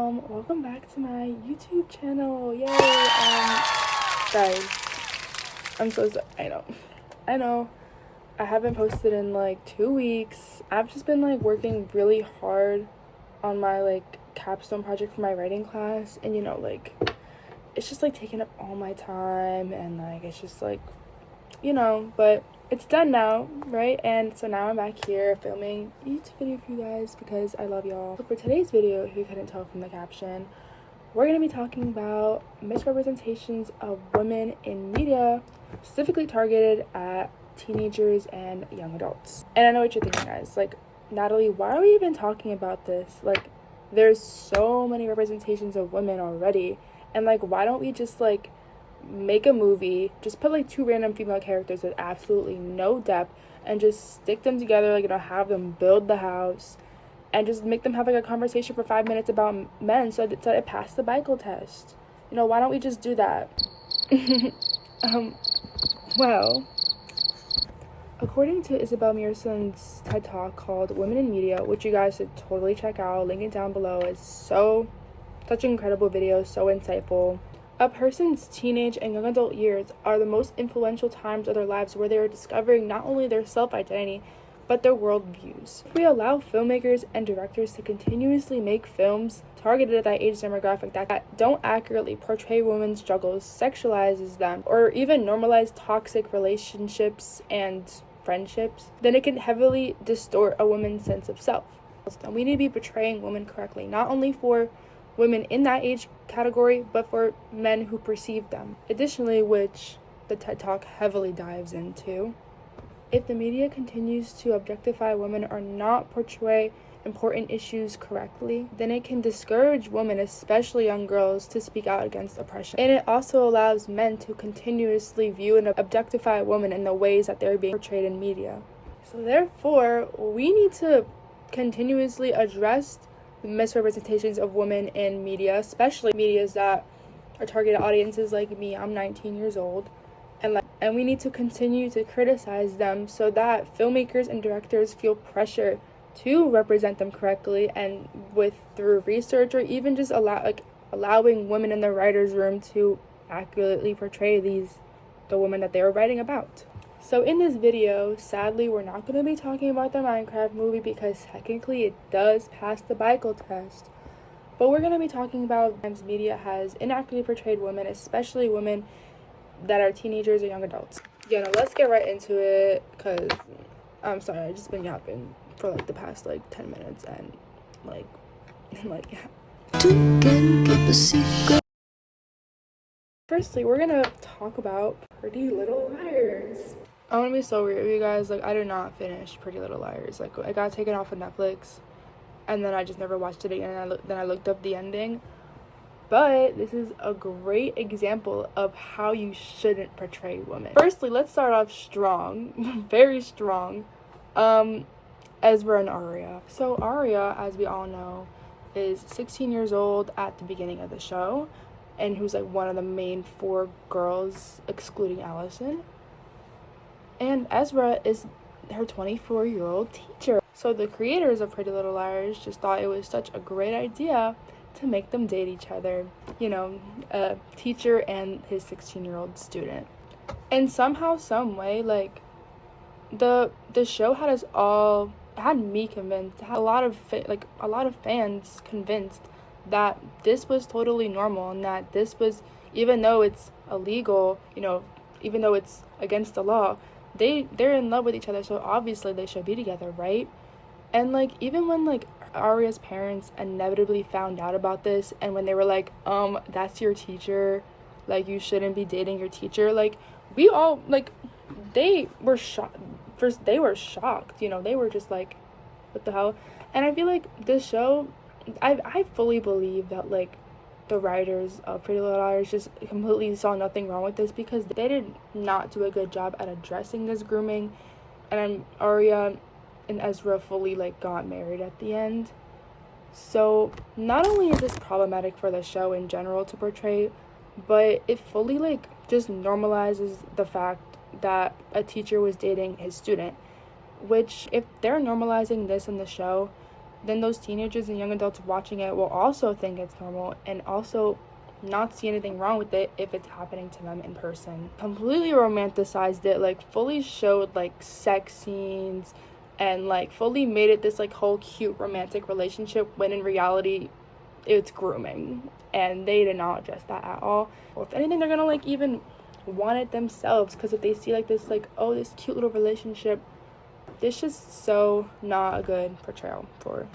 welcome back to my YouTube channel. Yay! Guys, I'm so sorry. I know, I haven't posted in like 2 weeks. I've just been like working really hard on my like capstone project for my writing class, and like it's just like taking up all my time, and like it's just like but it's done now, right? And so now I'm back here filming a YouTube video for you guys because I love y'all. So for today's video, if you couldn't tell from the caption, we're going to be talking about misrepresentations of women in media, specifically targeted at teenagers and young adults. And I know what you're thinking, guys. Like, Natalie, why are we even talking about this? Like, there's so many representations of women already. And like, why don't we just like make a movie, just put like 2 random female characters with absolutely no depth and just stick them together, like, have them build the house and just make them have like a conversation for 5 minutes about men so that it passed the Bible test. Why don't we just do that? Well, according to Isabel Mearson's TED Talk called Women in Media, which you guys should totally check out, link it down below, it's such an incredible video, so insightful. A person's teenage and young adult years are the most influential times of their lives where they are discovering not only their self-identity, but their worldviews. If we allow filmmakers and directors to continuously make films targeted at that age demographic that don't accurately portray women's struggles, sexualizes them, or even normalize toxic relationships and friendships, then it can heavily distort a woman's sense of self. And we need to be portraying women correctly, not only for women in that age category, but for men who perceive them. Additionally, which the TED Talk heavily dives into, if the media continues to objectify women or not portray important issues correctly, then it can discourage women, especially young girls, to speak out against oppression. And it also allows men to continuously view and objectify women in the ways that they're being portrayed in media. So therefore, we need to continuously address misrepresentations of women in media, especially medias that are targeted audiences like me. I'm 19 years old, and we need to continue to criticize them so that filmmakers and directors feel pressure to represent them correctly, and through research, or even just allowing women in the writer's room to accurately portray the women that they were writing about. So in this video, sadly, we're not going to be talking about the Minecraft movie because technically it does pass the Bible test. But we're going to be talking about times media has inaccurately portrayed women, especially women that are teenagers or young adults. Let's get right into it because I'm sorry, I've just been yapping for like the past like 10 minutes and yeah. Firstly, we're going to talk about Pretty Little Liars. I'm gonna be so weird with you guys. Like, I did not finish Pretty Little Liars. Like, I got taken off of Netflix, and then I just never watched it again. Then I looked up the ending. But this is a great example of how you shouldn't portray women. Firstly, let's start off strong, very strong. Ezra and Aria. So Aria, as we all know, is 16 years old at the beginning of the show, and who's like one of the main 4 girls, excluding Allison. And Ezra is her 24-year-old teacher. So the creators of Pretty Little Liars just thought it was such a great idea to make them date each other. A teacher and his 16-year-old student. And somehow, some way, like, the show had me convinced, had a lot of fans convinced that this was totally normal, and that this was, even though it's illegal, even though it's against the law, they're in love with each other, so obviously they should be together, right? And like, even when like Aria's parents inevitably found out about this, and when they were like, that's your teacher, like, you shouldn't be dating your teacher, like, we all, like, they were shocked. First, they were shocked, they were just like, what the hell? And I feel like this show, I fully believe that like the writers of Pretty Little Liars just completely saw nothing wrong with this, because they did not do a good job at addressing this grooming. And Aria and Ezra fully like got married at the end. So not only is this problematic for the show in general to portray, but it fully like just normalizes the fact that a teacher was dating his student, which, if they're normalizing this in the show, then those teenagers and young adults watching it will also think it's normal and also not see anything wrong with it if it's happening to them in person. Completely romanticized it, like fully showed like sex scenes and like fully made it this like whole cute romantic relationship when in reality it's grooming, and they did not address that at all. Or if anything, they're gonna like even want it themselves, because if they see like this like, oh, this cute little relationship, it's just so not a good portrayal for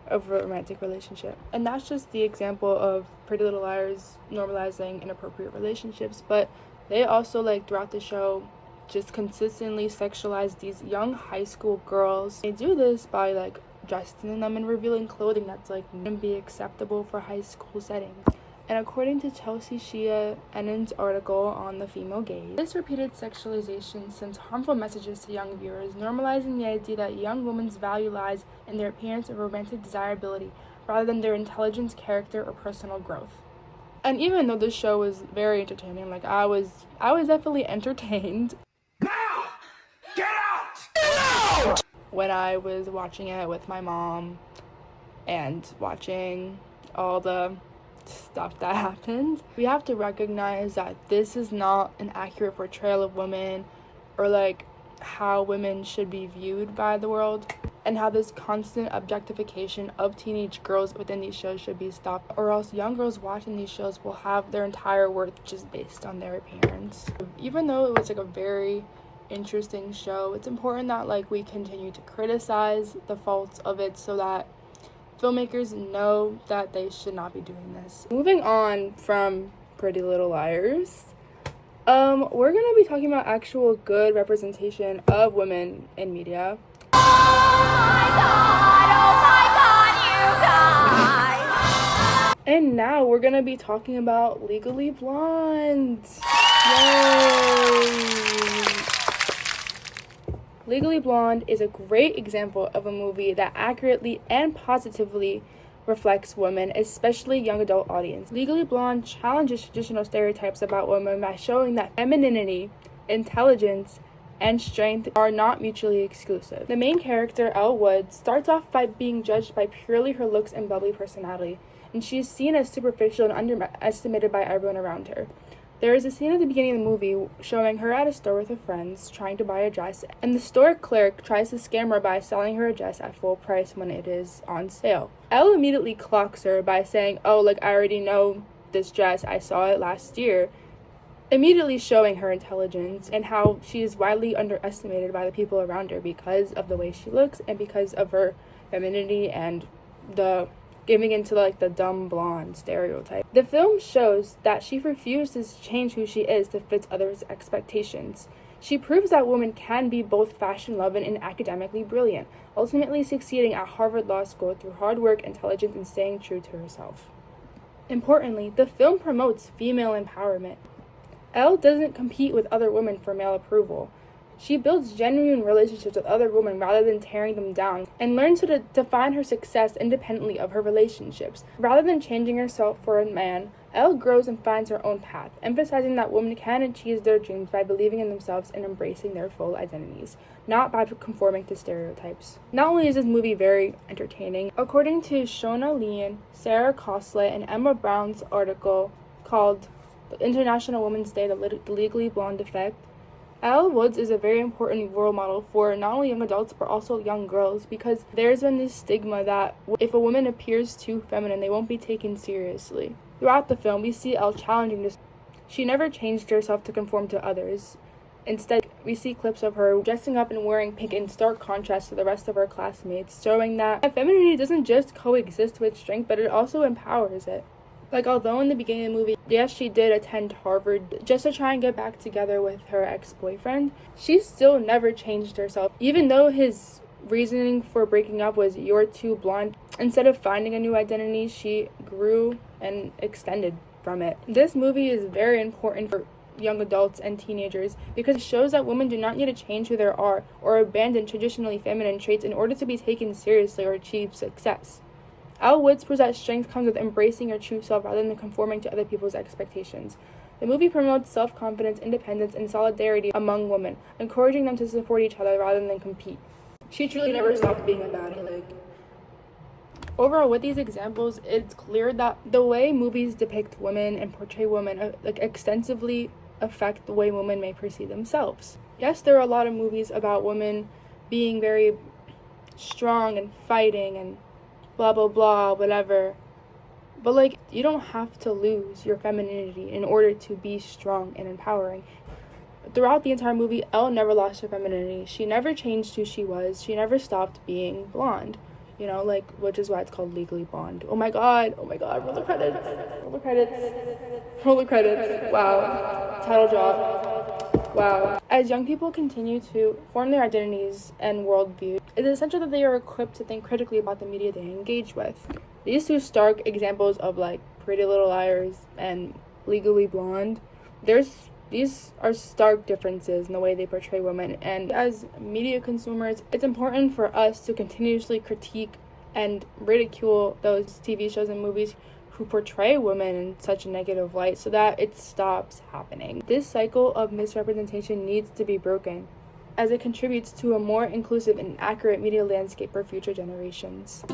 a romantic relationship. And that's just the example of Pretty Little Liars normalizing inappropriate relationships, but they also like throughout the show just consistently sexualize these young high school girls. They do this by like dressing them in revealing clothing that's like wouldn't be acceptable for high school settings. And according to Chelsea Shea Ennen's article on the female gaze, this repeated sexualization sends harmful messages to young viewers, normalizing the idea that young women's value lies in their appearance and romantic desirability rather than their intelligence, character, or personal growth. And even though the show was very entertaining, like I was definitely entertained. Now! Get out! When I was watching it with my mom and watching all the stuff that happened, we have to recognize that this is not an accurate portrayal of women or like how women should be viewed by the world, and how this constant objectification of teenage girls within these shows should be stopped, or else young girls watching these shows will have their entire worth just based on their appearance. Even though it was like a very interesting show, it's important that like we continue to criticize the faults of it so that filmmakers know that they should not be doing this. Moving on from Pretty Little Liars, we're gonna be talking about actual good representation of women in media. Oh my god, you guys! And now we're gonna be talking about Legally Blonde. Yay! Legally Blonde is a great example of a movie that accurately and positively reflects women, especially young adult audience. Legally Blonde challenges traditional stereotypes about women by showing that femininity, intelligence, and strength are not mutually exclusive. The main character, Elle Woods, starts off by being judged by purely her looks and bubbly personality, and she is seen as superficial and underestimated by everyone around her. There is a scene at the beginning of the movie showing her at a store with her friends trying to buy a dress, and the store clerk tries to scam her by selling her a dress at full price when it is on sale. Elle immediately clocks her by saying, oh, like, I already know this dress, I saw it last year, immediately showing her intelligence and how she is widely underestimated by the people around her because of the way she looks and because of her femininity and the giving into like the dumb blonde stereotype. The film shows that she refuses to change who she is to fit others' expectations. She proves that women can be both fashion-loving and academically brilliant, ultimately succeeding at Harvard Law School through hard work, intelligence, and staying true to herself. Importantly, the film promotes female empowerment. Elle doesn't compete with other women for male approval. She builds genuine relationships with other women rather than tearing them down, and learns how to define her success independently of her relationships. Rather than changing herself for a man, Elle grows and finds her own path, emphasizing that women can achieve their dreams by believing in themselves and embracing their full identities, not by conforming to stereotypes. Not only is this movie very entertaining, according to Shona Leon, Sarah Costlett, and Emma Brown's article called The International Women's Day, The Legally Blonde Effect, Elle Woods is a very important role model for not only young adults but also young girls, because there's been this stigma that if a woman appears too feminine, they won't be taken seriously. Throughout the film, we see Elle challenging this. She never changed herself to conform to others. Instead, we see clips of her dressing up and wearing pink in stark contrast to the rest of her classmates, showing that femininity doesn't just coexist with strength, but it also empowers it. Like, although in the beginning of the movie, yes, she did attend Harvard just to try and get back together with her ex-boyfriend, she still never changed herself. Even though his reasoning for breaking up was, you're too blonde, instead of finding a new identity, she grew and extended from it. This movie is very important for young adults and teenagers because it shows that women do not need to change who they are or abandon traditionally feminine traits in order to be taken seriously or achieve success. Elle Woods proves that strength comes with embracing your true self rather than conforming to other people's expectations. The movie promotes self-confidence, independence, and solidarity among women, encouraging them to support each other rather than compete. She truly never stopped being a baddie. Like, Overall, with these examples, it's clear that the way movies depict women and portray women extensively affect the way women may perceive themselves. Yes, there are a lot of movies about women being very strong and fighting and blah blah blah, whatever. But you don't have to lose your femininity in order to be strong and empowering. Throughout the entire movie, Elle never lost her femininity. She never changed who she was. She never stopped being blonde. Which is why it's called Legally Blonde. Oh my god, roll the credits. Wow. Title drop. Wow. As young people continue to form their identities and worldview, it is essential that they are equipped to think critically about the media they engage with. These two stark examples of Pretty Little Liars and Legally Blonde, these are stark differences in the way they portray women, and as media consumers, it's important for us to continuously critique and ridicule those TV shows and movies who portray women in such a negative light so that it stops happening. This cycle of misrepresentation needs to be broken, as it contributes to a more inclusive and accurate media landscape for future generations.